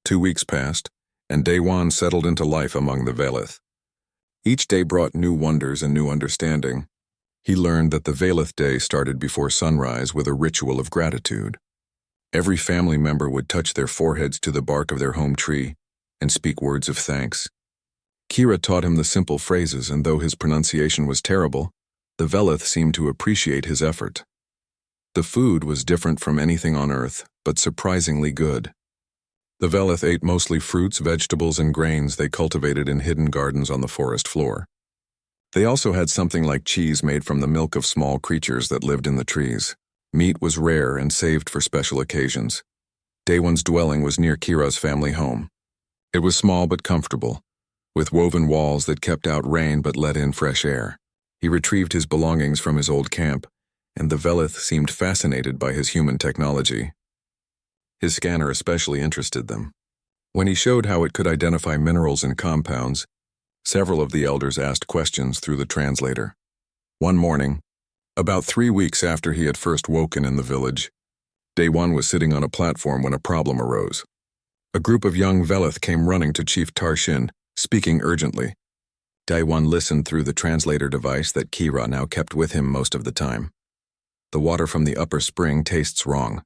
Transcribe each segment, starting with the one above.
2 weeks passed, and Daewon settled into life among the Velith. Each day brought new wonders and new understanding. He learned that the Velith day started before sunrise with a ritual of gratitude. Every family member would touch their foreheads to the bark of their home tree and speak words of thanks. Kira taught him the simple phrases, and though his pronunciation was terrible, the Velith seemed to appreciate his effort. The food was different from anything on Earth, but surprisingly good. The Velith ate mostly fruits, vegetables, and grains they cultivated in hidden gardens on the forest floor. They also had something like cheese made from the milk of small creatures that lived in the trees. Meat was rare and saved for special occasions. Daewon's dwelling was near Kira's family home. It was small but comfortable, with woven walls that kept out rain but let in fresh air. He retrieved his belongings from his old camp, and the Velith seemed fascinated by his human technology. His scanner especially interested them. When he showed how it could identify minerals and compounds, several of the elders asked questions through the translator. One morning, about 3 weeks after he had first woken in the village, Daewon was sitting on a platform when a problem arose. A group of young Velith came running to Chief Tarshin, speaking urgently. Daewon listened through the translator device that Kira now kept with him most of the time. The water from the upper spring tastes wrong,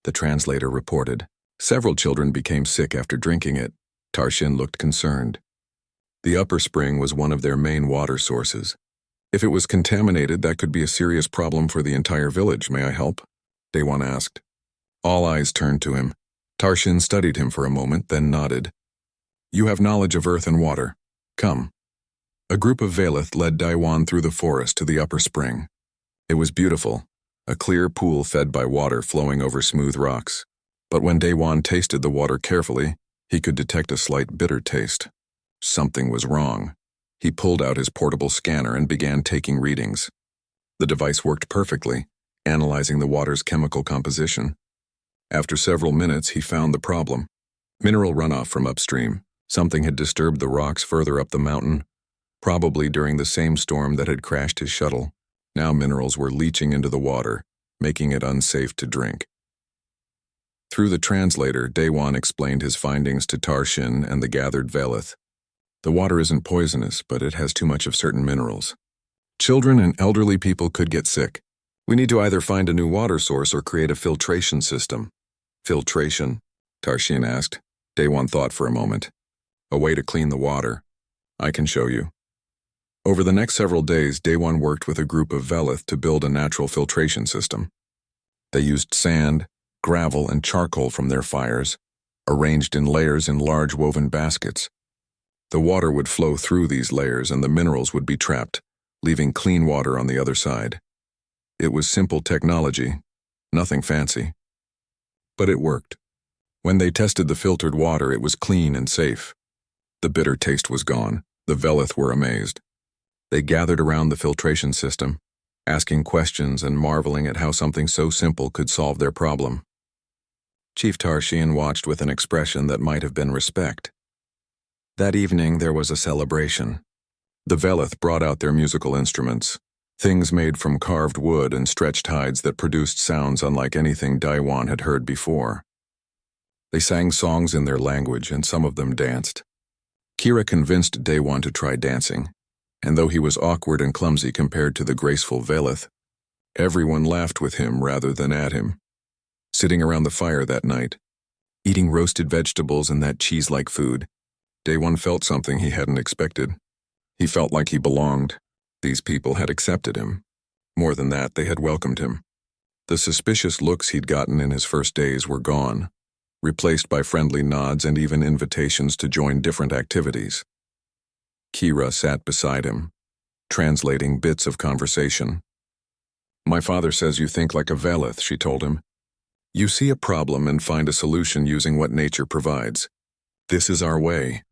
the translator reported. Several children became sick after drinking it. Tarshin looked concerned. The upper spring was one of their main water sources. If it was contaminated, that could be a serious problem for the entire village. May I help? Daewon asked. All eyes turned to him. Tarshin studied him for a moment, then nodded. You have knowledge of earth and water. Come. A group of Velith led Daewon through the forest to the upper spring. It was beautiful, a clear pool fed by water flowing over smooth rocks. But when Daewon tasted the water carefully, he could detect a slight bitter taste. Something was wrong. He pulled out his portable scanner and began taking readings. The device worked perfectly, analyzing the water's chemical composition. After several minutes, he found the problem. Mineral runoff from upstream. Something had disturbed the rocks further up the mountain, probably during the same storm that had crashed his shuttle. Now minerals were leaching into the water, making it unsafe to drink. Through the translator, Daewon explained his findings to Tarshin and the gathered Velith. The water isn't poisonous, but it has too much of certain minerals. Children and elderly people could get sick. We need to either find a new water source or create a filtration system. Filtration? Tarshin asked. Daewon thought for a moment. A way to clean the water. I can show you. Over the next several days, Daewon worked with a group of Velith to build a natural filtration system. They used sand, gravel, and charcoal from their fires, arranged in layers in large woven baskets. The water would flow through these layers and the minerals would be trapped, leaving clean water on the other side. It was simple technology, nothing fancy. But it worked. When they tested the filtered water, it was clean and safe. The bitter taste was gone. The Velith were amazed. They gathered around the filtration system, asking questions and marveling at how something so simple could solve their problem. Chief Tarshin watched with an expression that might have been respect. That evening there was a celebration. The Velith brought out their musical instruments, things made from carved wood and stretched hides that produced sounds unlike anything Daewon had heard before. They sang songs in their language, and some of them danced. Kira convinced Daewon to try dancing, and though he was awkward and clumsy compared to the graceful Velith, everyone laughed with him rather than at him. Sitting around the fire that night, eating roasted vegetables and that cheese-like food, Daewon felt something he hadn't expected. He felt like he belonged. These people had accepted him. More than that, they had welcomed him. The suspicious looks he'd gotten in his first days were gone, replaced by friendly nods and even invitations to join different activities. Kira sat beside him, translating bits of conversation. My father says you think like a Velith, she told him. You see a problem and find a solution using what nature provides. This is our way.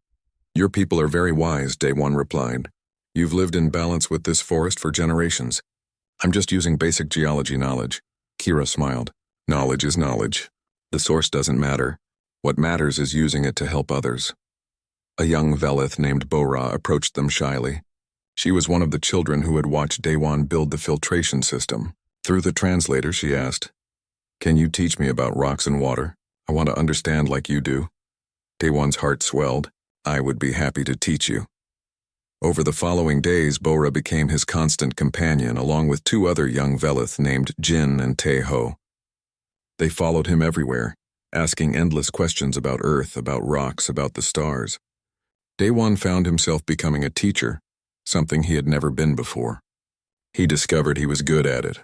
Your people are very wise, Daewon replied. You've lived in balance with this forest for generations. I'm just using basic geology knowledge. Kira smiled. Knowledge is knowledge. The source doesn't matter. What matters is using it to help others. A young Velith named Bora approached them shyly. She was one of the children who had watched Daewon build the filtration system. Through the translator, she asked, Can you teach me about rocks and water? I want to understand like you do. Daewon's heart swelled. I would be happy to teach you. Over the following days, Bora became his constant companion, along with two other young Velith named Jin and Tae-ho. They followed him everywhere, asking endless questions about Earth, about rocks, about the stars. Daewon found himself becoming a teacher, something he had never been before. He discovered he was good at it.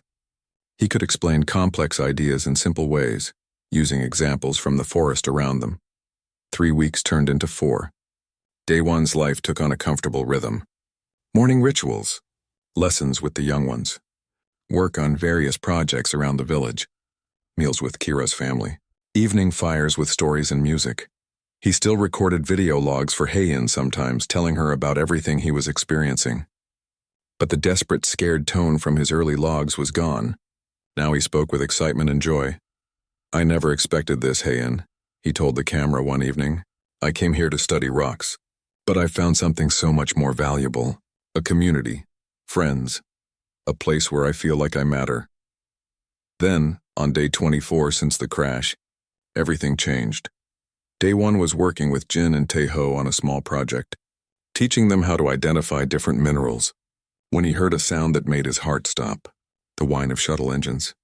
He could explain complex ideas in simple ways, using examples from the forest around them. 3 weeks turned into 4. Daewon's life took on a comfortable rhythm. Morning rituals, lessons with the young ones, work on various projects around the village, meals with Kira's family, evening fires with stories and music. He still recorded video logs for Heian sometimes, telling her about everything he was experiencing. But the desperate, scared tone from his early logs was gone. Now he spoke with excitement and joy. I never expected this, Heian, he told the camera one evening. I came here to study rocks. But I found something so much more valuable. A community, friends, a place where I feel like I matter. Then, on day 24 since the crash, everything changed. Daewon was working with Jin and Tae-ho on a small project, teaching them how to identify different minerals, when he heard a sound that made his heart stop, the whine of shuttle engines.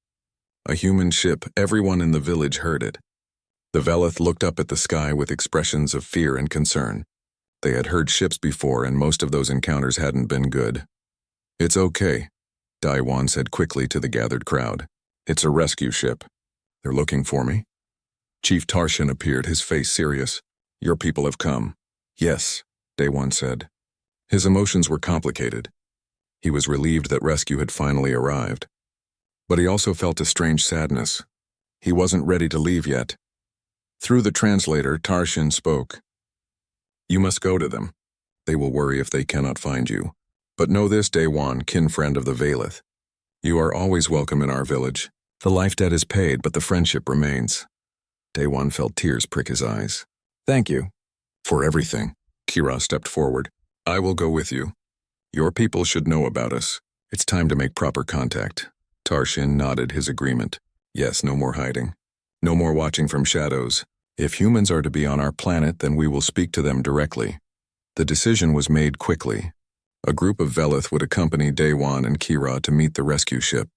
A human ship, everyone in the village heard it. The Velith looked up at the sky with expressions of fear and concern. They had heard ships before, and most of those encounters hadn't been good. It's okay, Daewon said quickly to the gathered crowd. It's a rescue ship. They're looking for me. Chief Tarshin appeared, his face serious. Your people have come. Yes, Daewon said. His emotions were complicated. He was relieved that rescue had finally arrived. But he also felt a strange sadness. He wasn't ready to leave yet. Through the translator, Tarshin spoke. You must go to them. They will worry if they cannot find you. But know this, Daewon, kin friend of the Velith. You are always welcome in our village. The life debt is paid, but the friendship remains. Daewon felt tears prick his eyes. Thank you. For everything. Kira stepped forward. I will go with you. Your people should know about us. It's time to make proper contact. Tarshin nodded his agreement. Yes, no more hiding. No more watching from shadows. If humans are to be on our planet, then we will speak to them directly. The decision was made quickly. A group of Velith would accompany Daewon and Kira to meet the rescue ship.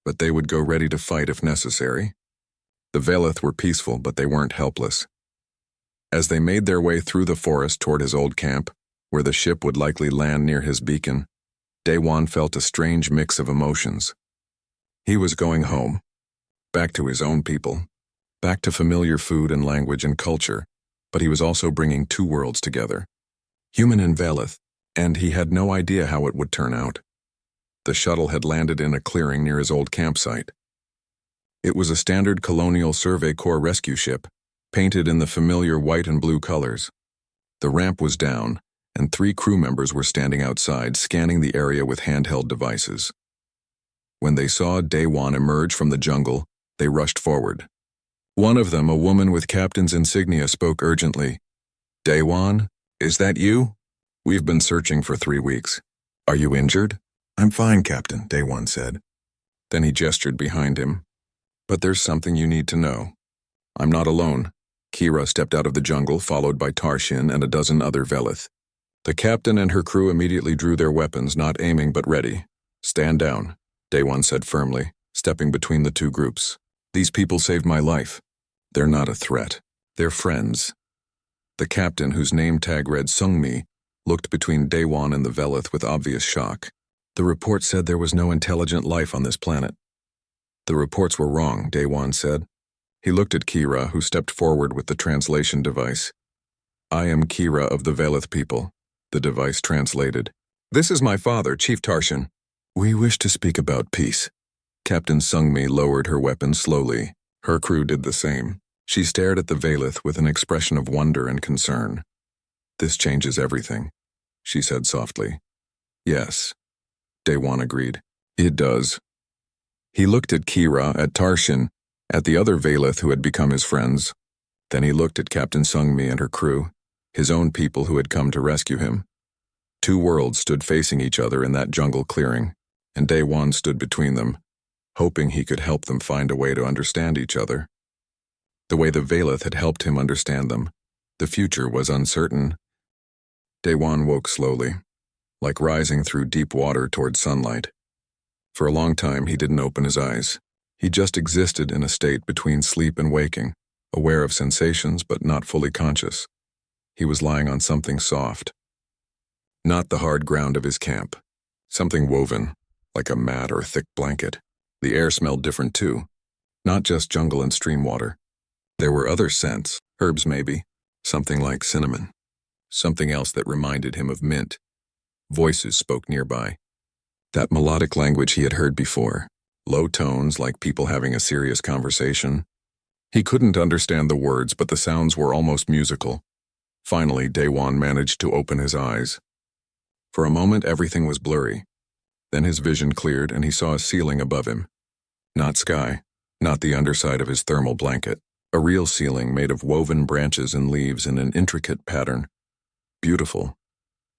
But they would go ready to fight if necessary. The Velith were peaceful, but they weren't helpless. As they made their way through the forest toward his old camp, where the ship would likely land near his beacon, Daewon felt a strange mix of emotions. He was going home, back to his own people, back to familiar food and language and culture, but he was also bringing two worlds together, human and Velith, and he had no idea how it would turn out. The shuttle had landed in a clearing near his old campsite. It was a standard Colonial Survey Corps rescue ship, painted in the familiar white and blue colors. The ramp was down, and 3 crew members were standing outside, scanning the area with handheld devices. When they saw Daewon emerge from the jungle, they rushed forward. One of them, a woman with captain's insignia, spoke urgently. Daewon, is that you? We've been searching for 3 weeks. Are you injured? I'm fine, Captain, Daewon said. Then he gestured behind him. But there's something you need to know. I'm not alone. Kira stepped out of the jungle, followed by Tarshin and a dozen other Velith. The captain and her crew immediately drew their weapons, not aiming but ready. Stand down, Daewon said firmly, stepping between the 2 groups. These people saved my life. They're not a threat. They're friends. The captain, whose name tag read Sungmi, looked between Daewon and the Velith with obvious shock. The report said there was no intelligent life on this planet. The reports were wrong, Daewon said. He looked at Kira, who stepped forward with the translation device. I am Kira of the Velith people, the device translated. This is my father, Chief Tarshin. We wish to speak about peace. Captain Sungmi lowered her weapon slowly. Her crew did the same. She stared at the Velith with an expression of wonder and concern. This changes everything, she said softly. Yes, Daewon agreed. It does. He looked at Kira, at Tarshin, at the other Velith who had become his friends. Then he looked at Captain Sungmi and her crew, his own people who had come to rescue him. 2 worlds stood facing each other in that jungle clearing, and Daewon stood between them, hoping he could help them find a way to understand each other. The way the Velith had helped him understand them. The future was uncertain. Daewon woke slowly, like rising through deep water toward sunlight. For a long time, he didn't open his eyes. He just existed in a state between sleep and waking, aware of sensations but not fully conscious. He was lying on something soft. Not the hard ground of his camp. Something woven, like a mat or thick blanket. The air smelled different too. Not just jungle and stream water. There were other scents, herbs maybe, something like cinnamon. Something else that reminded him of mint. Voices spoke nearby. That melodic language he had heard before. Low tones like people having a serious conversation. He couldn't understand the words, but the sounds were almost musical. Finally, Daewon managed to open his eyes. For a moment, everything was blurry. Then his vision cleared and he saw a ceiling above him. Not sky, not the underside of his thermal blanket. A real ceiling made of woven branches and leaves in an intricate pattern. Beautiful.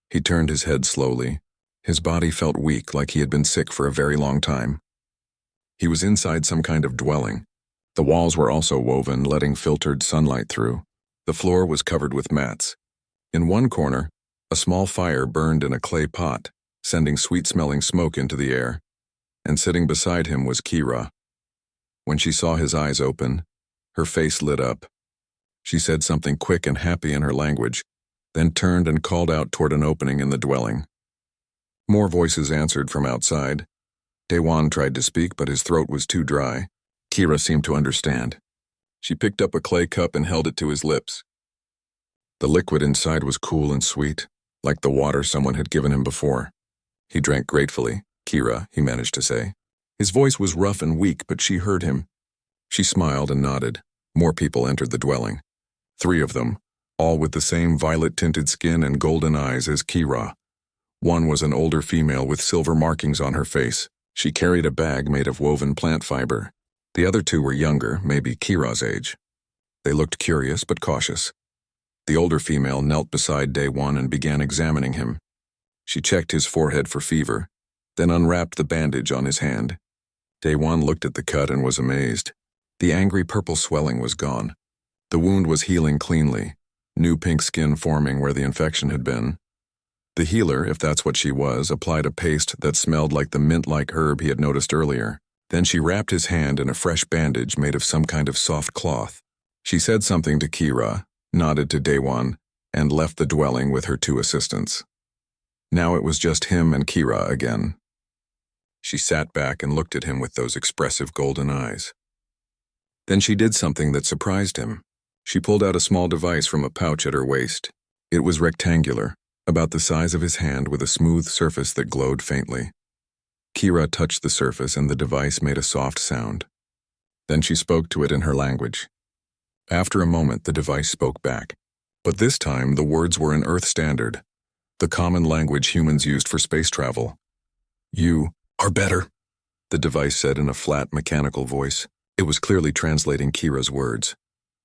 He turned his head slowly. His body felt weak, like he had been sick for a very long time. He was inside some kind of dwelling. The walls were also woven, letting filtered sunlight through. The floor was covered with mats. In one corner, a small fire burned in a clay pot, sending sweet-smelling smoke into the air. And sitting beside him was Kira. When she saw his eyes open, her face lit up. She said something quick and happy in her language, then turned and called out toward an opening in the dwelling. More voices answered from outside. Daewon tried to speak, but his throat was too dry. Kira seemed to understand. She picked up a clay cup and held it to his lips. The liquid inside was cool and sweet, like the water someone had given him before. He drank gratefully. Kira, he managed to say. His voice was rough and weak, but she heard him. She smiled and nodded. More people entered the dwelling. 3 of them, all with the same violet-tinted skin and golden eyes as Kira. One was an older female with silver markings on her face. She carried a bag made of woven plant fiber. The other 2 were younger, maybe Kira's age. They looked curious but cautious. The older female knelt beside Daewon and began examining him. She checked his forehead for fever, then unwrapped the bandage on his hand. Daewon looked at the cut and was amazed. The angry purple swelling was gone. The wound was healing cleanly, new pink skin forming where the infection had been. The healer, if that's what she was, applied a paste that smelled like the mint-like herb he had noticed earlier. Then she wrapped his hand in a fresh bandage made of some kind of soft cloth. She said something to Kira, nodded to Daewon, and left the dwelling with her 2 assistants. Now it was just him and Kira again. She sat back and looked at him with those expressive golden eyes. Then she did something that surprised him. She pulled out a small device from a pouch at her waist. It was rectangular, about the size of his hand with a smooth surface that glowed faintly. Kira touched the surface and the device made a soft sound. Then she spoke to it in her language. After a moment, the device spoke back. But this time, the words were in Earth Standard, the common language humans used for space travel. You are better, the device said in a flat, mechanical voice. It was clearly translating Kira's words.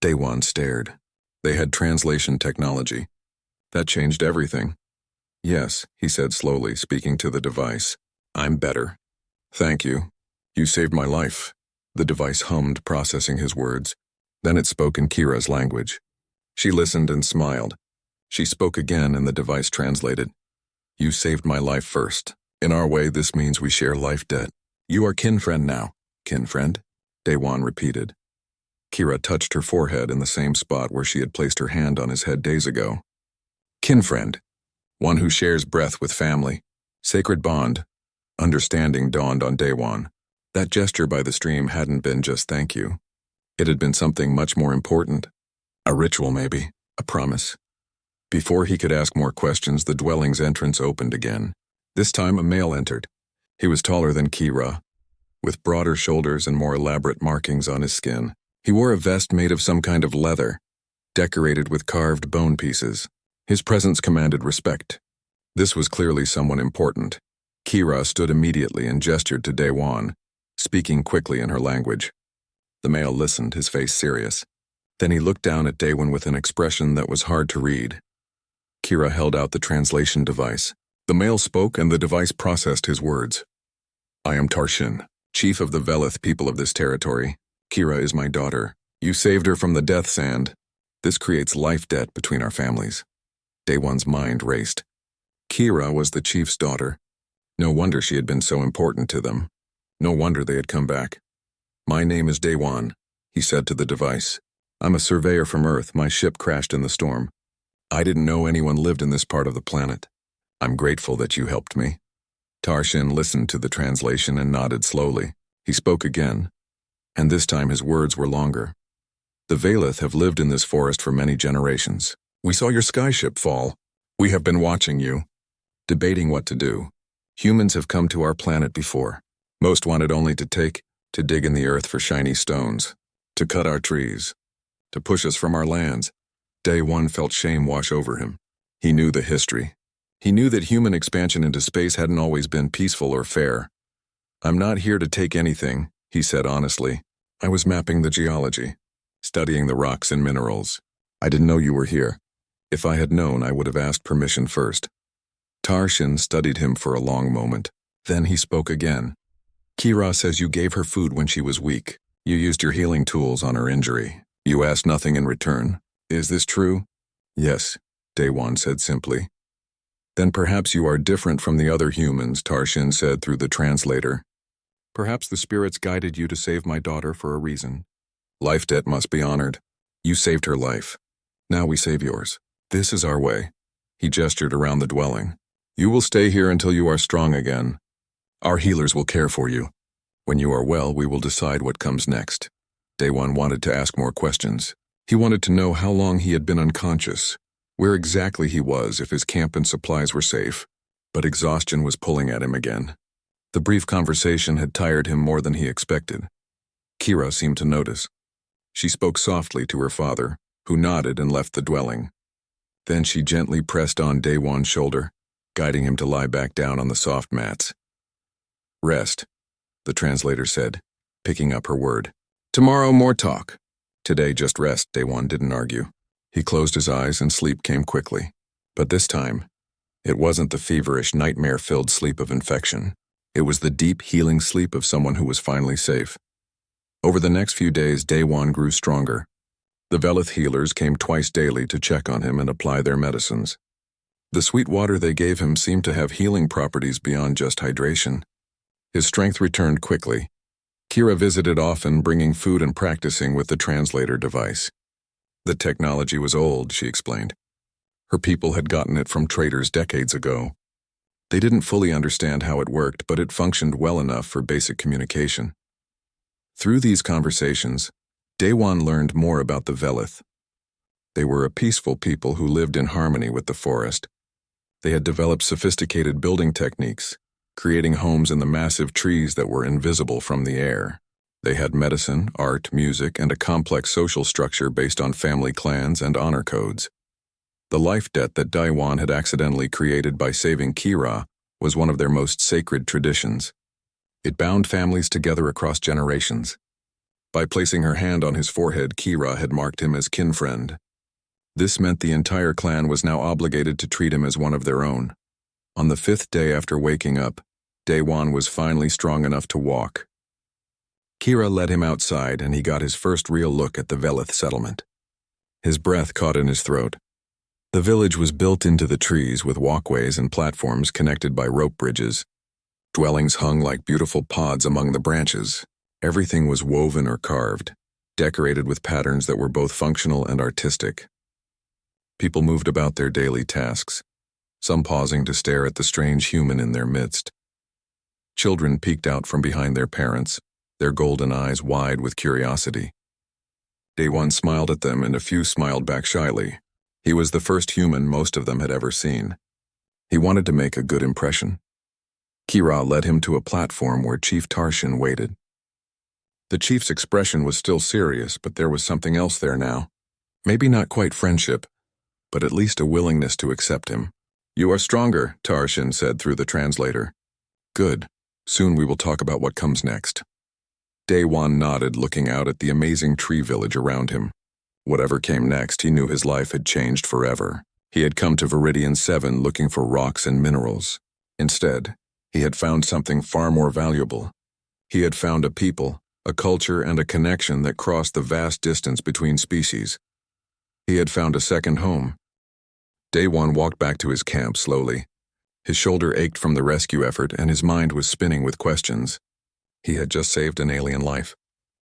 Daewon stared. They had translation technology. That changed everything. Yes, he said slowly, speaking to the device. I'm better. Thank you. You saved my life. The device hummed, processing his words. Then it spoke in Kira's language. She listened and smiled. She spoke again and the device translated. You saved my life first. In our way, this means we share life debt. You are kin-friend now. Kin-friend? Daewon repeated. Kira touched her forehead in the same spot where she had placed her hand on his head days ago. Kin-friend. One who shares breath with family. Sacred bond. Understanding dawned on Daewon. That gesture by the stream hadn't been just thank you. It had been something much more important. A ritual maybe. A promise. Before he could ask more questions, the dwelling's entrance opened again. This time a male entered. He was taller than Kira, with broader shoulders and more elaborate markings on his skin. He wore a vest made of some kind of leather, decorated with carved bone pieces. His presence commanded respect. This was clearly someone important. Kira stood immediately and gestured to Daewon, speaking quickly in her language. The male listened, his face serious. Then he looked down at Daewon with an expression that was hard to read. Kira held out the translation device. The male spoke and the device processed his words. I am Tarshin, chief of the Velith people of this territory. Kira is my daughter. You saved her from the death sand. This creates life debt between our families. Day One's mind raced. Kira was the chief's daughter. No wonder she had been so important to them. No wonder they had come back. "My name is Day One," he said to the device. "I'm a surveyor from Earth. My ship crashed in the storm. I didn't know anyone lived in this part of the planet. I'm grateful that you helped me." Tarshin listened to the translation and nodded slowly. He spoke again, and this time his words were longer. "The Valith have lived in this forest for many generations. We saw your skyship fall. We have been watching you, debating what to do. Humans have come to our planet before. Most wanted only to dig in the earth for shiny stones, to cut our trees, to push us from our lands." Day One felt shame wash over him. He knew the history. He knew that human expansion into space hadn't always been peaceful or fair. "I'm not here to take anything," he said honestly. "I was mapping the geology, studying the rocks and minerals. I didn't know you were here. If I had known, I would have asked permission first." Tarshin studied him for a long moment. Then he spoke again. "Kira says you gave her food when she was weak. You used your healing tools on her injury. You asked nothing in return. Is this true?" "Yes," Day One said simply. "Then perhaps you are different from the other humans," Tarshin said through the translator. "Perhaps the spirits guided you to save my daughter for a reason. Life debt must be honored. You saved her life. Now we save yours. This is our way." He gestured around the dwelling. "You will stay here until you are strong again. Our healers will care for you. When you are well, we will decide what comes next." Day One wanted to ask more questions. He wanted to know how long he had been unconscious, where exactly he was, if his camp and supplies were safe. But exhaustion was pulling at him again. The brief conversation had tired him more than he expected. Kira seemed to notice. She spoke softly to her father, who nodded and left the dwelling. Then she gently pressed on Day One's shoulder, guiding him to lie back down on the soft mats. "Rest," the translator said, picking up her word. "Tomorrow more talk. Today just rest," Day One didn't argue. He closed his eyes and sleep came quickly. But this time, it wasn't the feverish, nightmare-filled sleep of infection. It was the deep, healing sleep of someone who was finally safe. Over the next few days, Day One grew stronger. The Velith healers came twice daily to check on him and apply their medicines. The sweet water they gave him seemed to have healing properties beyond just hydration. His strength returned quickly. Kira visited often, bringing food and practicing with the translator device. The technology was old, she explained. Her people had gotten it from traders decades ago. They didn't fully understand how it worked, but it functioned well enough for basic communication. Through these conversations, Day One learned more about the Velith. They were a peaceful people who lived in harmony with the forest. They had developed sophisticated building techniques, creating homes in the massive trees that were invisible from the air. They had medicine, art, music, and a complex social structure based on family clans and honor codes. The life debt that Day One had accidentally created by saving Kira was one of their most sacred traditions. It bound families together across generations. By placing her hand on his forehead, Kira had marked him as kinfriend. This meant the entire clan was now obligated to treat him as one of their own. On the 5th day after waking up, Day One was finally strong enough to walk. Kira led him outside and he got his first real look at the Velith settlement. His breath caught in his throat. The village was built into the trees with walkways and platforms connected by rope bridges. Dwellings hung like beautiful pods among the branches. Everything was woven or carved, decorated with patterns that were both functional and artistic. People moved about their daily tasks, some pausing to stare at the strange human in their midst. Children peeked out from behind their parents, their golden eyes wide with curiosity. Day One smiled at them and a few smiled back shyly. He was the first human most of them had ever seen. He wanted to make a good impression. Kira led him to a platform where Chief Tarshin waited. The chief's expression was still serious, but there was something else there now. Maybe not quite friendship, but at least a willingness to accept him. "You are stronger," Tarshin said through the translator. "Good. Soon we will talk about what comes next." Day One nodded, looking out at the amazing tree village around him. Whatever came next, he knew his life had changed forever. He had come to Viridian 7 looking for rocks and minerals. Instead, he had found something far more valuable. He had found a people, a culture, and a connection that crossed the vast distance between species. He had found a second home. Day 1 walked back to his camp slowly. His shoulder ached from the rescue effort and his mind was spinning with questions. He had just saved an alien life.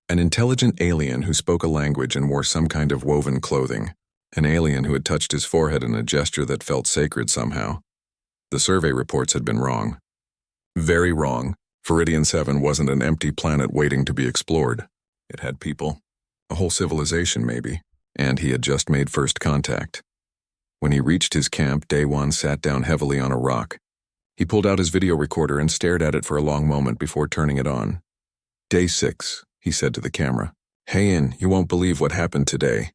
An intelligent alien who spoke a language and wore some kind of woven clothing. An alien who had touched his forehead in a gesture that felt sacred somehow. The survey reports had been wrong. Very wrong. Viridian 7 wasn't an empty planet waiting to be explored. It had people. A whole civilization, maybe. And he had just made first contact. When he reached his camp, Day 1 sat down heavily on a rock. He pulled out his video recorder and stared at it for a long moment before turning it on. Day 6, he said to the camera. Hey, you won't believe what happened today.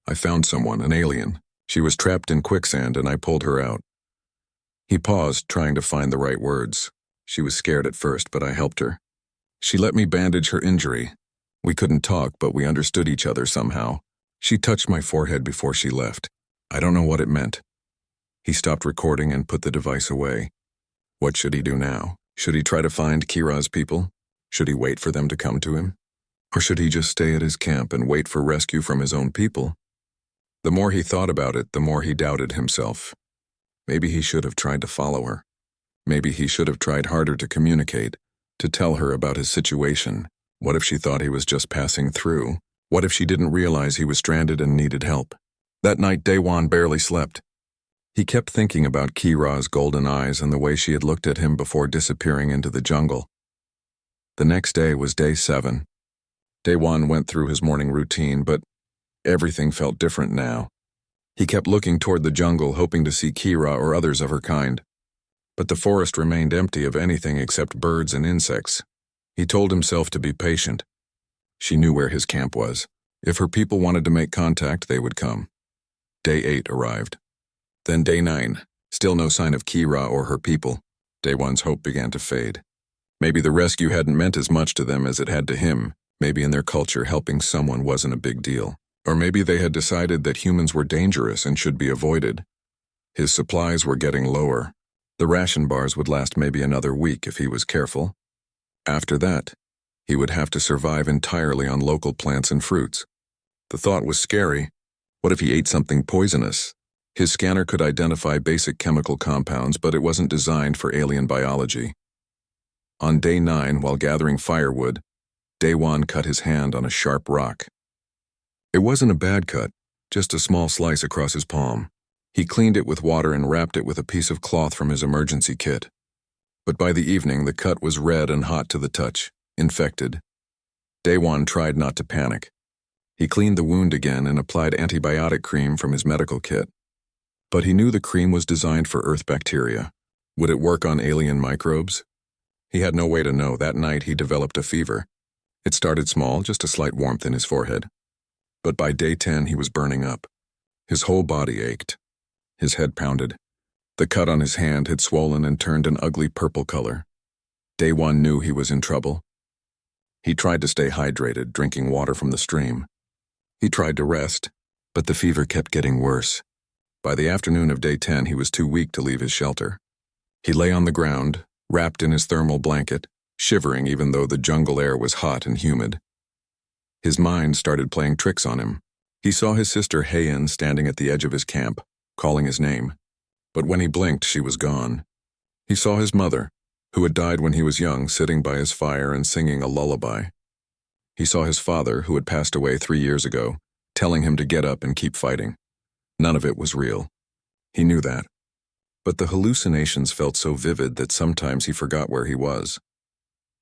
I found someone, an alien. She was trapped in quicksand and I pulled her out. He paused, trying to find the right words. She was scared at first, but I helped her. She let me bandage her injury. We couldn't talk, but we understood each other somehow. She touched my forehead before she left. I don't know what it meant. He stopped recording and put the device away. What should he do now? Should he try to find Kira's people? Should he wait for them to come to him? Or should he just stay at his camp and wait for rescue from his own people? The more he thought about it, the more he doubted himself. Maybe he should have tried to follow her. Maybe he should have tried harder to communicate, to tell her about his situation. What if she thought he was just passing through? What if she didn't realize he was stranded and needed help? That night, Day 1 barely slept. He kept thinking about Kira's golden eyes and the way she had looked at him before disappearing into the jungle. The next day was Day 7. Day 1 went through his morning routine, but everything felt different now. He kept looking toward the jungle, hoping to see Kira or others of her kind. But the forest remained empty of anything except birds and insects. He told himself to be patient. She knew where his camp was. If her people wanted to make contact, they would come. Day 8 arrived. Then Day 9. Still no sign of Kira or her people. Day 1's hope began to fade. Maybe the rescue hadn't meant as much to them as it had to him. Maybe in their culture helping someone wasn't a big deal. Or maybe they had decided that humans were dangerous and should be avoided. His supplies were getting lower. The ration bars would last maybe another week if he was careful. After that, he would have to survive entirely on local plants and fruits. The thought was scary. What if he ate something poisonous? His scanner could identify basic chemical compounds, but it wasn't designed for alien biology. On Day 9, while gathering firewood, Day 1 cut his hand on a sharp rock. It wasn't a bad cut, just a small slice across his palm. He cleaned it with water and wrapped it with a piece of cloth from his emergency kit. But by the evening, the cut was red and hot to the touch, infected. Day 1 tried not to panic. He cleaned the wound again and applied antibiotic cream from his medical kit. But he knew the cream was designed for Earth bacteria. Would it work on alien microbes? He had no way to know. That night he developed a fever. It started small, just a slight warmth in his forehead. But by Day 10 he was burning up. His whole body ached. His head pounded. The cut on his hand had swollen and turned an ugly purple color. Day 1 knew he was in trouble. He tried to stay hydrated, drinking water from the stream. He tried to rest, but the fever kept getting worse. By the afternoon of Day 10, he was too weak to leave his shelter. He lay on the ground, wrapped in his thermal blanket, shivering even though the jungle air was hot and humid. His mind started playing tricks on him. He saw his sister Heian standing at the edge of his camp, calling his name. But when he blinked, she was gone. He saw his mother, who had died when he was young, sitting by his fire and singing a lullaby. He saw his father, who had passed away 3 years ago, telling him to get up and keep fighting. None of it was real. He knew that. But the hallucinations felt so vivid that sometimes he forgot where he was.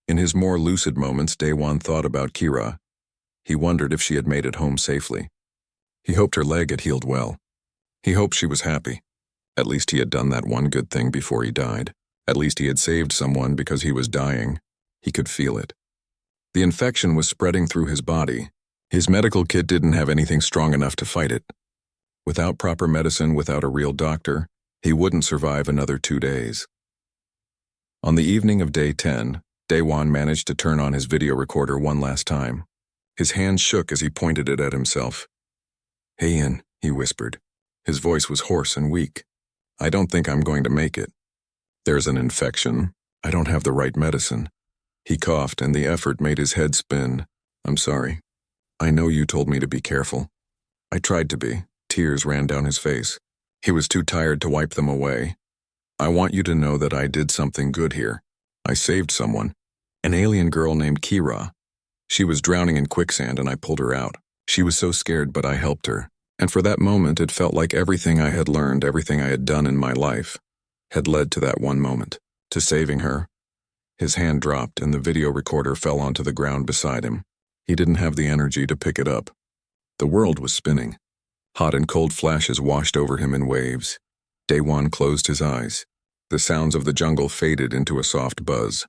In his more lucid moments, Day 1 thought about Kira. He wondered if she had made it home safely. He hoped her leg had healed well. He hoped she was happy. At least he had done that one good thing before he died. At least he had saved someone because he was dying. He could feel it. The infection was spreading through his body. His medical kit didn't have anything strong enough to fight it. Without proper medicine, without a real doctor, he wouldn't survive another 2 days. On the evening of Day 10, Day 1 managed to turn on his video recorder one last time. His hands shook as he pointed it at himself. "Heian," he whispered. His voice was hoarse and weak. "I don't think I'm going to make it. There's an infection. I don't have the right medicine." He coughed, and the effort made his head spin. "I'm sorry. I know you told me to be careful. I tried to be, tears ran down his face. He was too tired to wipe them away. I want you to know that I did something good here. I saved someone. An alien girl named Kira. She was drowning in quicksand and I pulled her out. She was so scared, but I helped her. And for that moment, it felt like everything I had learned, everything I had done in my life, had led to that one moment, to saving her. His hand dropped and the video recorder fell onto the ground beside him. He didn't have the energy to pick it up. The world was spinning. Hot and cold flashes washed over him in waves. Daewon closed his eyes. The sounds of the jungle faded into a soft buzz.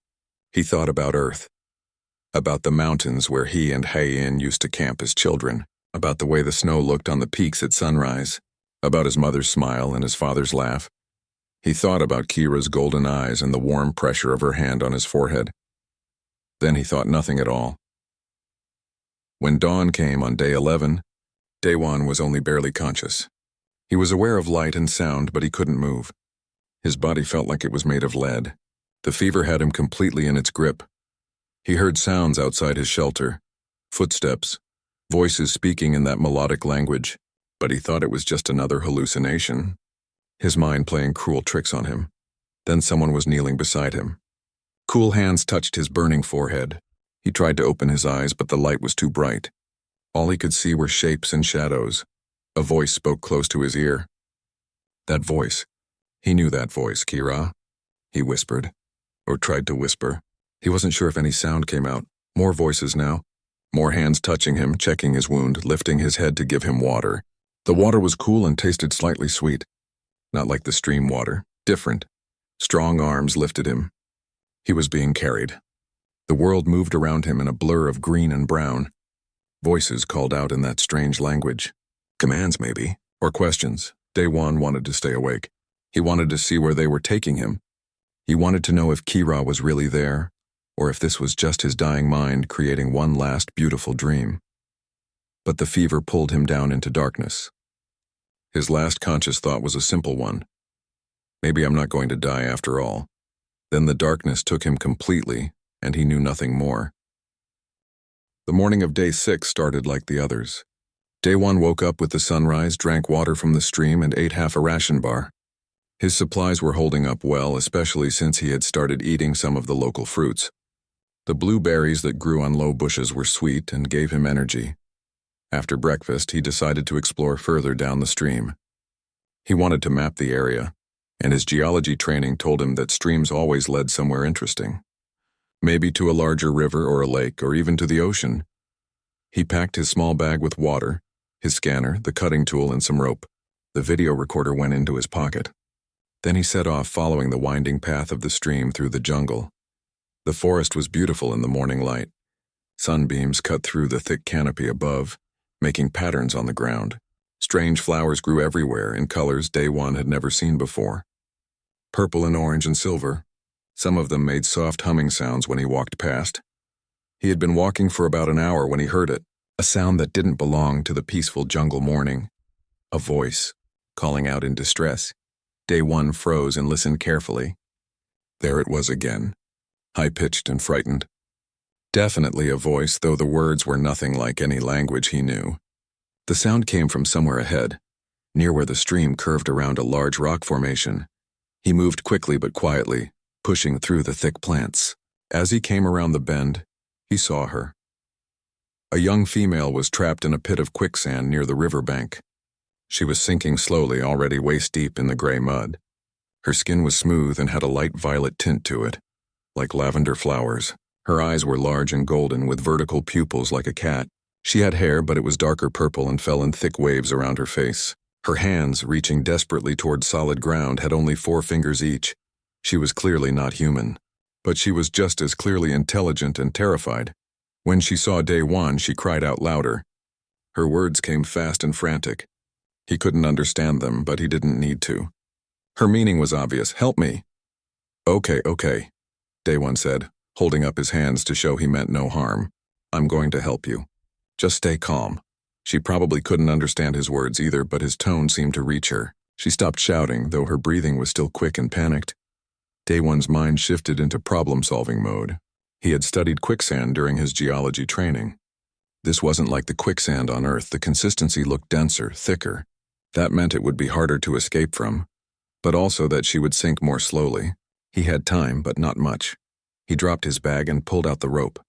He thought about Earth. About the mountains where he and Hae-in used to camp as children. About the way the snow looked on the peaks at sunrise. About his mother's smile and his father's laugh. He thought about Kira's golden eyes and the warm pressure of her hand on his forehead. Then he thought nothing at all. When dawn came on day 11, Daewon was only barely conscious. He was aware of light and sound, but he couldn't move. His body felt like it was made of lead. The fever had him completely in its grip. He heard sounds outside his shelter, footsteps, voices speaking in that melodic language, but he thought it was just another hallucination. His mind playing cruel tricks on him. Then someone was kneeling beside him. Cool hands touched his burning forehead. He tried to open his eyes, but the light was too bright. All he could see were shapes and shadows. A voice spoke close to his ear. That voice. He knew that voice, Kira. He whispered, or tried to whisper. He wasn't sure if any sound came out. More voices now. More hands touching him, checking his wound, lifting his head to give him water. The water was cool and tasted slightly sweet. Not like the stream water. Different. Strong arms lifted him. He was being carried. The world moved around him in a blur of green and brown. Voices called out in that strange language. Commands, maybe, or questions. Daewon wanted to stay awake. He wanted to see where they were taking him. He wanted to know if Kira was really there, or if this was just his dying mind creating one last beautiful dream. But the fever pulled him down into darkness. His last conscious thought was a simple one. Maybe I'm not going to die after all. Then the darkness took him completely, and he knew nothing more. The morning of day 6 started like the others. Daewon woke up with the sunrise, drank water from the stream, and ate half a ration bar. His supplies were holding up well, especially since he had started eating some of the local fruits. The blueberries that grew on low bushes were sweet and gave him energy. After breakfast, he decided to explore further down the stream. He wanted to map the area, and his geology training told him that streams always led somewhere interesting. Maybe to a larger river or a lake, or even to the ocean. He packed his small bag with water, his scanner, the cutting tool, and some rope. The video recorder went into his pocket. Then he set off following the winding path of the stream through the jungle. The forest was beautiful in the morning light. Sunbeams cut through the thick canopy above, making patterns on the ground. Strange flowers grew everywhere in colors Daewon had never seen before. Purple and orange and silver. Some of them made soft humming sounds when he walked past. He had been walking for about an hour when he heard it, a sound that didn't belong to the peaceful jungle morning. A voice, calling out in distress. Daewon froze and listened carefully. There it was again, high-pitched and frightened. Definitely a voice, though the words were nothing like any language he knew. The sound came from somewhere ahead, near where the stream curved around a large rock formation. He moved quickly but quietly, pushing through the thick plants. As he came around the bend, he saw her. A young female was trapped in a pit of quicksand near the riverbank. She was sinking slowly, already waist-deep in the gray mud. Her skin was smooth and had a light violet tint to it, like lavender flowers. Her eyes were large and golden, with vertical pupils like a cat. She had hair, but it was darker purple and fell in thick waves around her face. Her hands, reaching desperately toward solid ground, had only 4 fingers each. She was clearly not human, but she was just as clearly intelligent and terrified. When she saw Daewon, she cried out louder. Her words came fast and frantic. He couldn't understand them, but he didn't need to. Her meaning was obvious. Help me. Okay, Daewon said, holding up his hands to show he meant no harm. I'm going to help you. Just stay calm. She probably couldn't understand his words either, but his tone seemed to reach her. She stopped shouting, though her breathing was still quick and panicked. Daewon's mind shifted into problem-solving mode. He had studied quicksand during his geology training. This wasn't like the quicksand on Earth. The consistency looked denser, thicker. That meant it would be harder to escape from, but also that she would sink more slowly. He had time, but not much. He dropped his bag and pulled out the rope.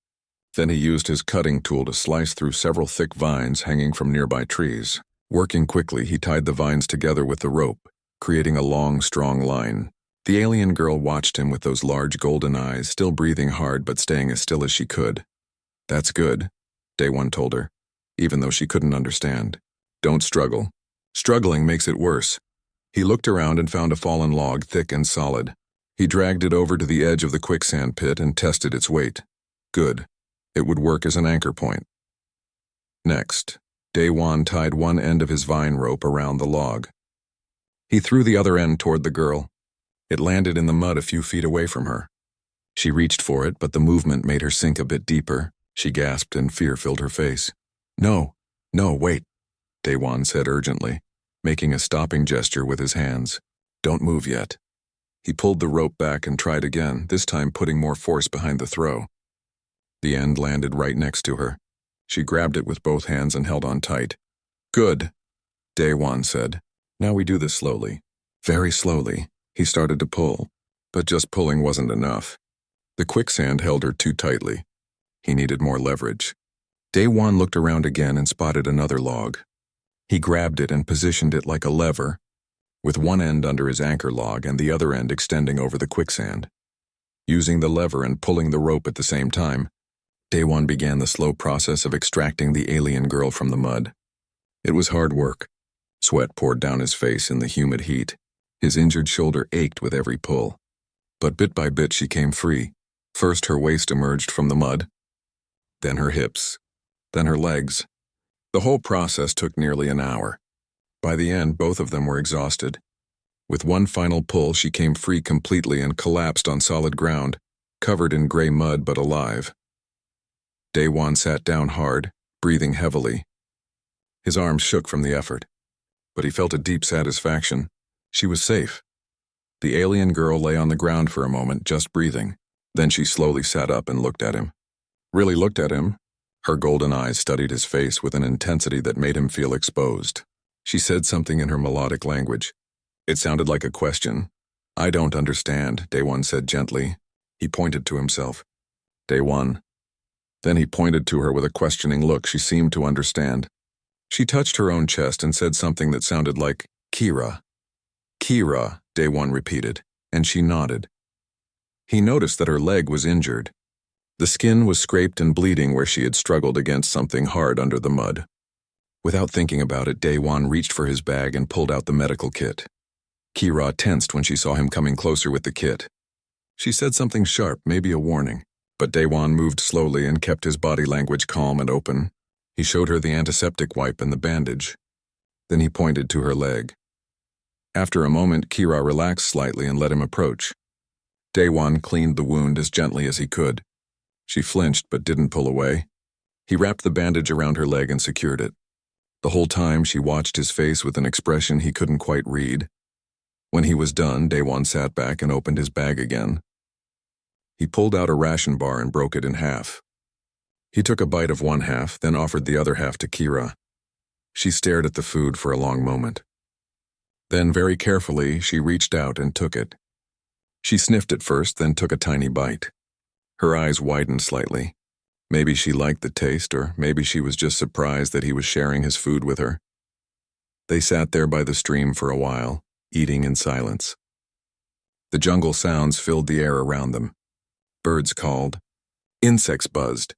Then he used his cutting tool to slice through several thick vines hanging from nearby trees. Working quickly, he tied the vines together with the rope, creating a long, strong line. The alien girl watched him with those large golden eyes, still breathing hard but staying as still as she could. "That's good," Day One told her, even though she couldn't understand. "Don't struggle. Struggling makes it worse." He looked around and found a fallen log, thick and solid. He dragged it over to the edge of the quicksand pit and tested its weight. Good. It would work as an anchor point. Next, Day One tied one end of his vine rope around the log. He threw the other end toward the girl. It landed in the mud a few feet away from her. She reached for it, but the movement made her sink a bit deeper. She gasped and fear filled her face. No, wait," Day One said urgently, making a stopping gesture with his hands. "Don't move yet." He pulled the rope back and tried again, this time putting more force behind the throw. The end landed right next to her. She grabbed it with both hands and held on tight. "Good," Day One said. "Now we do this slowly." Very slowly, he started to pull, but just pulling wasn't enough. The quicksand held her too tightly. He needed more leverage. Day One looked around again and spotted another log. He grabbed it and positioned it like a lever, with one end under his anchor log and the other end extending over the quicksand. Using the lever and pulling the rope at the same time, Day One began the slow process of extracting the alien girl from the mud. It was hard work. Sweat poured down his face in the humid heat. His injured shoulder ached with every pull. But bit by bit she came free. First her waist emerged from the mud, then her hips, then her legs. The whole process took nearly an hour. By the end, both of them were exhausted. With one final pull, she came free completely and collapsed on solid ground, covered in gray mud but alive. Day One sat down hard, breathing heavily. His arms shook from the effort, but he felt a deep satisfaction. She was safe. The alien girl lay on the ground for a moment, just breathing. Then she slowly sat up and looked at him. Really looked at him. Her golden eyes studied his face with an intensity that made him feel exposed. She said something in her melodic language. It sounded like a question. "I don't understand," Day One said gently. He pointed to himself. "Day One." Then he pointed to her with a questioning look. She seemed to understand. She touched her own chest and said something that sounded like, "Kira." "Kira," Day One repeated, and she nodded. He noticed that her leg was injured. The skin was scraped and bleeding where she had struggled against something hard under the mud. Without thinking about it, Day One reached for his bag and pulled out the medical kit. Kira tensed when she saw him coming closer with the kit. She said something sharp, maybe a warning, but Day One moved slowly and kept his body language calm and open. He showed her the antiseptic wipe and the bandage. Then he pointed to her leg. After a moment, Kira relaxed slightly and let him approach. Day One cleaned the wound as gently as he could. She flinched but didn't pull away. He wrapped the bandage around her leg and secured it. The whole time she watched his face with an expression he couldn't quite read. When he was done, Day One sat back and opened his bag again. He pulled out a ration bar and broke it in half. He took a bite of one half, then offered the other half to Kira. She stared at the food for a long moment. Then, very carefully, she reached out and took it. She sniffed it first, then took a tiny bite. Her eyes widened slightly. Maybe she liked the taste, or maybe she was just surprised that he was sharing his food with her. They sat there by the stream for a while, eating in silence. The jungle sounds filled the air around them. Birds called. Insects buzzed.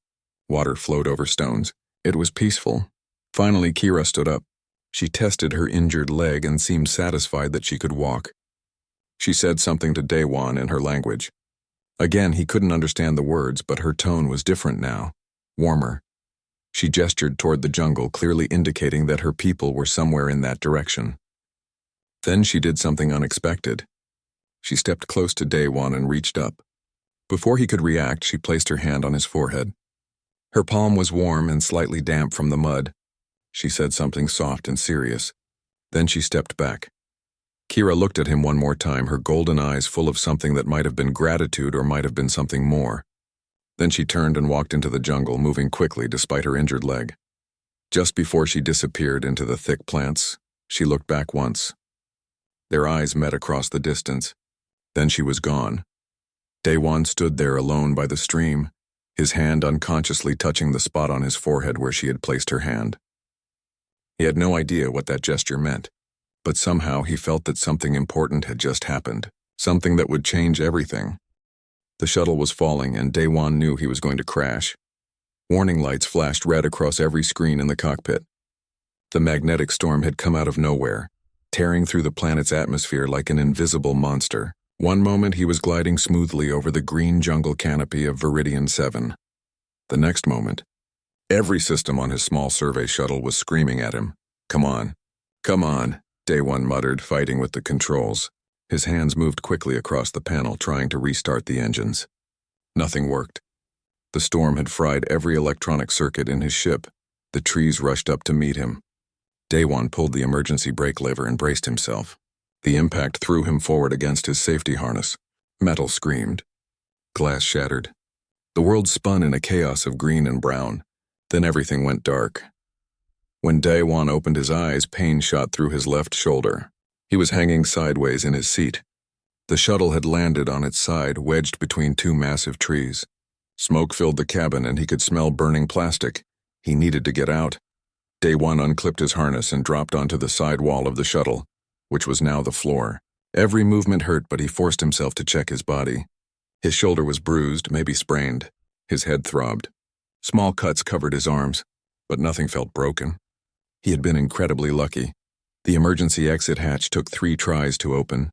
Water flowed over stones. It was peaceful. Finally, Kira stood up. She tested her injured leg and seemed satisfied that she could walk. She said something to Day One in her language. Again, he couldn't understand the words, but her tone was different now, warmer. She gestured toward the jungle, clearly indicating that her people were somewhere in that direction. Then she did something unexpected. She stepped close to Day One and reached up. Before he could react, she placed her hand on his forehead. Her palm was warm and slightly damp from the mud. She said something soft and serious. Then she stepped back. Kira looked at him one more time, her golden eyes full of something that might have been gratitude or might have been something more. Then she turned and walked into the jungle, moving quickly despite her injured leg. Just before she disappeared into the thick plants, She looked back once. Their eyes met across the distance. Then she was gone. Daewon stood there alone by the stream, his hand unconsciously touching the spot on his forehead where she had placed her hand. He had no idea what that gesture meant, but somehow he felt that something important had just happened, something that would change everything. The shuttle was falling, and Daewon knew he was going to crash. Warning lights flashed red across every screen in the cockpit. The magnetic storm had come out of nowhere, tearing through the planet's atmosphere like an invisible monster. One moment he was gliding smoothly over the green jungle canopy of Viridian 7. The next moment, every system on his small survey shuttle was screaming at him. "Come on, come on," Daewon muttered, fighting with the controls. His hands moved quickly across the panel, trying to restart the engines. Nothing worked. The storm had fried every electronic circuit in his ship. The trees rushed up to meet him. Daewon pulled the emergency brake lever and braced himself. The impact threw him forward against his safety harness. Metal screamed. Glass shattered. The world spun in a chaos of green and brown. Then everything went dark. When Daewon opened his eyes, pain shot through his left shoulder. He was hanging sideways in his seat. The shuttle had landed on its side, wedged between two massive trees. Smoke filled the cabin, and he could smell burning plastic. He needed to get out. Daewon unclipped his harness and dropped onto the side wall of the shuttle, which was now the floor. Every movement hurt, but he forced himself to check his body. His shoulder was bruised, maybe sprained. His head throbbed. Small cuts covered his arms, but nothing felt broken. He had been incredibly lucky. The emergency exit hatch took 3 tries to open.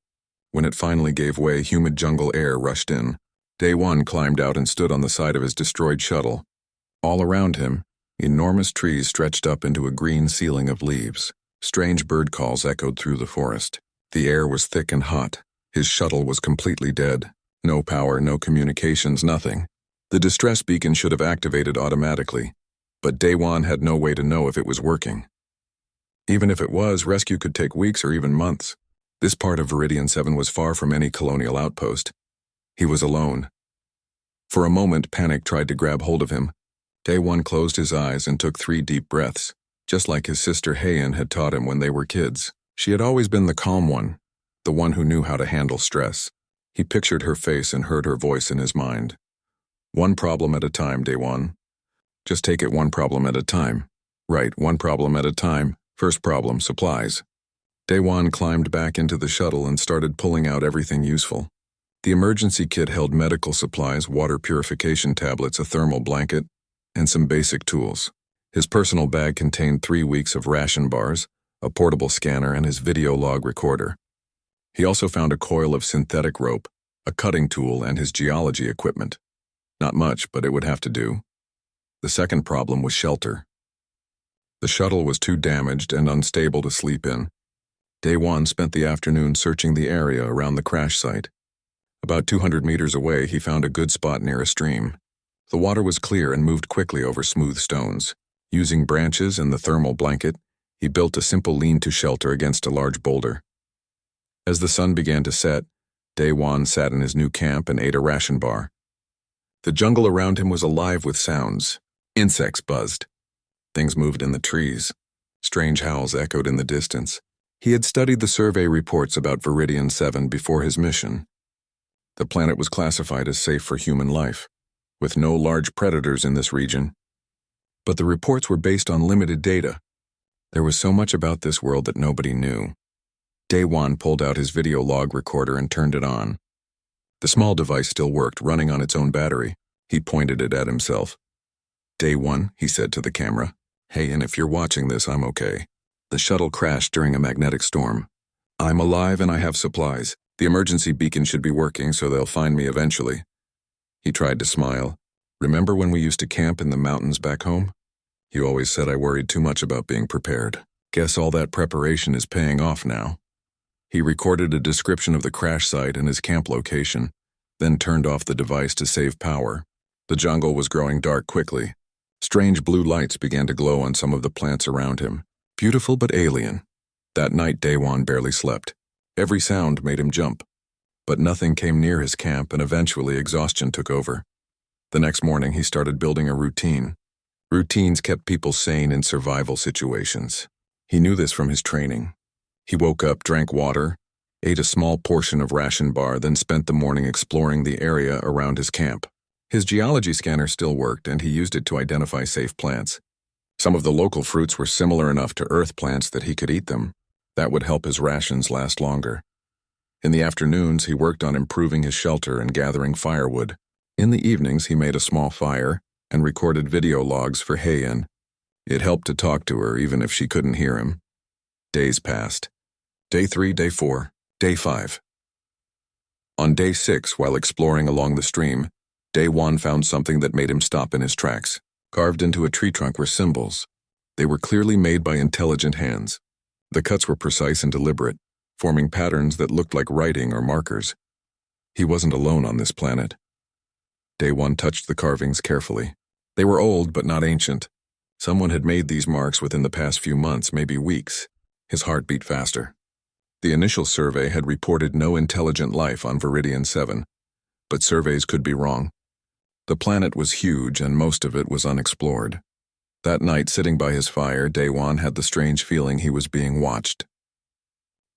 When it finally gave way, humid jungle air rushed in. Daewon climbed out and stood on the side of his destroyed shuttle. All around him, enormous trees stretched up into a green ceiling of leaves. Strange bird calls echoed through the forest. The air was thick and hot. His shuttle was completely dead. No power, no communications, nothing. The distress beacon should have activated automatically, but Daewon had no way to know if it was working. Even if it was, rescue could take weeks or even months. This part of Viridian 7 was far from any colonial outpost. He was alone. For a moment, panic tried to grab hold of him. Daewon closed his eyes and took 3 deep breaths, just like his sister Heian had taught him when they were kids. She had always been the calm one, the one who knew how to handle stress. He pictured her face and heard her voice in his mind. "One problem at a time, Daewon. Just take it one problem at a time. Right, one problem at a time. First problem, supplies." Daewon climbed back into the shuttle and started pulling out everything useful. The emergency kit held medical supplies, water purification tablets, a thermal blanket, and some basic tools. His personal bag contained 3 weeks of ration bars, a portable scanner, and his video log recorder. He also found a coil of synthetic rope, a cutting tool, and his geology equipment. Not much, but it would have to do. The second problem was shelter. The shuttle was too damaged and unstable to sleep in. Daewon spent the afternoon searching the area around the crash site. About 200 meters away, he found a good spot near a stream. The water was clear and moved quickly over smooth stones. Using branches and the thermal blanket, he built a simple lean-to shelter against a large boulder. As the sun began to set, Daewon sat in his new camp and ate a ration bar. The jungle around him was alive with sounds. Insects buzzed. Things moved in the trees. Strange howls echoed in the distance. He had studied the survey reports about Viridian 7 before his mission. The planet was classified as safe for human life, with no large predators in this region. But the reports were based on limited data. There was so much about this world that nobody knew. Daewon pulled out his video log recorder and turned it on. The small device still worked, running on its own battery. He pointed it at himself. "Daewon," he said to the camera. "Hey, and if you're watching this, I'm okay. The shuttle crashed during a magnetic storm. I'm alive and I have supplies. The emergency beacon should be working, so they'll find me eventually." He tried to smile. "Remember when we used to camp in the mountains back home? You always said I worried too much about being prepared. Guess all that preparation is paying off now." He recorded a description of the crash site and his camp location, then turned off the device to save power. The jungle was growing dark quickly. Strange blue lights began to glow on some of the plants around him. Beautiful but alien. That night, Daewon barely slept. Every sound made him jump. But nothing came near his camp, and eventually exhaustion took over. The next morning, he started building a routine. Routines kept people sane in survival situations. He knew this from his training. He woke up, drank water, ate a small portion of ration bar, then spent the morning exploring the area around his camp. His geology scanner still worked, and he used it to identify safe plants. Some of the local fruits were similar enough to earth plants that he could eat them. That would help his rations last longer. In the afternoons, he worked on improving his shelter and gathering firewood. In the evenings, he made a small fire and recorded video logs for Heian. It helped to talk to her, even if she couldn't hear him. Days passed. Day 3, Day 4, Day 5. On Day 6, while exploring along the stream, Day-Wan found something that made him stop in his tracks. Carved into a tree trunk were symbols. They were clearly made by intelligent hands. The cuts were precise and deliberate, forming patterns that looked like writing or markers. He wasn't alone on this planet. Day-Wan touched the carvings carefully. They were old, but not ancient. Someone had made these marks within the past few months, maybe weeks. His heart beat faster. The initial survey had reported no intelligent life on Viridian 7, but surveys could be wrong. The planet was huge, and most of it was unexplored. That night, sitting by his fire, Day-Wan had the strange feeling he was being watched.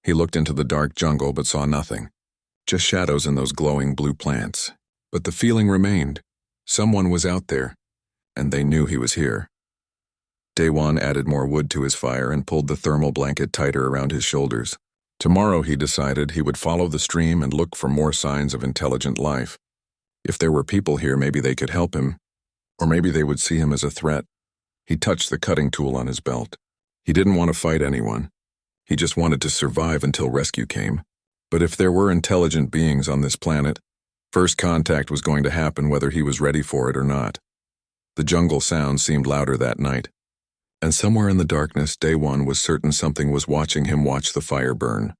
He looked into the dark jungle but saw nothing, just shadows in those glowing blue plants. But the feeling remained. Someone was out there, and they knew he was here. Day-Wan added more wood to his fire and pulled the thermal blanket tighter around his shoulders. Tomorrow, he decided, he would follow the stream and look for more signs of intelligent life. If there were people here, maybe they could help him, or maybe they would see him as a threat. He touched the cutting tool on his belt. He didn't want to fight anyone. He just wanted to survive until rescue came. But if there were intelligent beings on this planet, first contact was going to happen whether he was ready for it or not. The jungle sound seemed louder that night, and somewhere in the darkness, Day-Wan was certain something was watching him watch the fire burn.